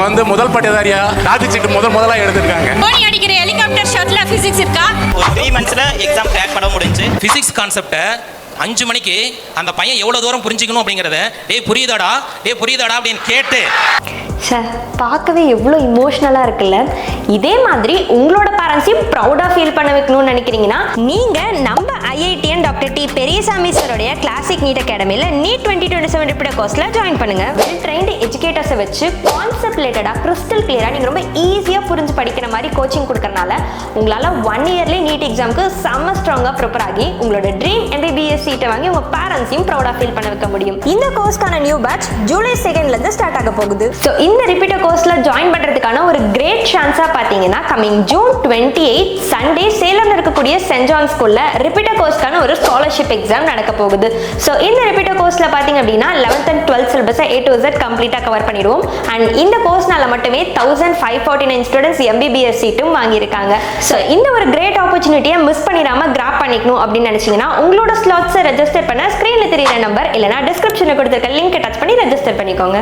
அவங்க முதல் பட்டதாரியா டாக்டர் சீட்டு முதலா எடுத்திருக்காங்க. மோனி அடிக்கிற ஹெலிகாப்டர் ஷாட்ல பிசிக்ஸ் இருக்கா? ஒரு 3 monthsல எக்ஸாம் கிராக் பண்ண முடிஞ்சு. பிசிக்ஸ் கான்செப்டை 5 மணிக்கு அந்த பையன் எவ்வளோ தூரம் புரிஞ்சுக்கணும் அப்படிங்கிறத புரியுதாடா அப்படின்னு கேட்டு சார் பார்க்கவே எவ்வளோ இமோஷ்னலாக இருக்குல்ல. இதே மாதிரி உங்களோட பேரண்ட்ஸையும் ப்ரௌடாக ஃபீல் பண்ண வைக்கணும்னு நினைக்கிறீங்கன்னா நீங்கள் நம்ம ஐஐடிஎன் டாக்டர் டி பெரியசாமி சாரோடைய கிளாசிக் நீட் அகாடமியில் நீட் 2027 ரிப்பீட்டர் கோர்ஸில் ஜாயின் பண்ணுங்கள். வெல் ட்ரெயின்டு எஜுகேட்டர்ஸை வச்சு கான்செப்ட் ரிலேட்டடாக கிறிஸ்டல் கிளியராக நீங்கள் ரொம்ப ஈஸியாக புரிஞ்சு படிக்கிற மாதிரி கோச்சிங் கொடுக்கறனால உங்களால் 1 இயர்லேயே நீட் எக்ஸாமுக்கு செம்ம ஸ்ட்ராங்காக ப்ரிப்பேர் ஆகி உங்களோட ட்ரீம் MBBS சீட்டை வாங்கி உங்கள் பேரண்ட்ஸையும் ப்ரௌடாக ஃபீல் பண்ண வைக்க முடியும். இந்த கோர்ஸ்க்கான நியூ பேட்ச் ஜூலை 2 ஸ்டார்ட் ஆக போகுது. ஸோ இந்த ரிப்பீட்டர் கோர்ஸ்ல ஜாயின் பண்றதுக்கான ஒரு கிரேட் சான்ஸா பாத்தீங்கன்னா கமிங் ஜூன் 28 சண்டே சேலம்ல இருக்கக்கூடிய சென்ட் ஜான் ஸ்கூல்ல ரிப்பீட்டர் கோர்ஸ்க்கான ஒரு ஸ்காலர்ஷிப் எக்ஸாம் நடக்க போகுது. ஸோ இந்த ரிப்பீட்டர் கோர்ஸ்ல பாத்தீங்க அப்படின்னா 11th and 12th சிலபஸை A to Z கம்ப்ளீட்டா கவர் பண்ணிடுவோம். அண்ட் இந்த கோர்ஸ்னால மட்டுமே 1549 ஸ்டூடெண்ட்ஸ் MBBS சீட்டும் வாங்கியிருக்காங்க. ஸோ இந்த ஒரு கிரேட் ஆப்பர்ச்சுனிட்டியை மிஸ் பண்ணிடாம கிராப் பண்ணிக்கணும் அப்படின்னு நினைச்சீங்கன்னா உங்களோட ஸ்லாட்ஸை ரெஜிஸ்டர் பண்ண ஸ்கிரீன்ல தெரியுற நம்பர் இல்லைனா டிஸ்கிரிப்ஷன்ல கொடுத்திருக்க லிங்க் டச் பண்ணி ரெஜிஸ்டர் பண்ணிக்கோங்க.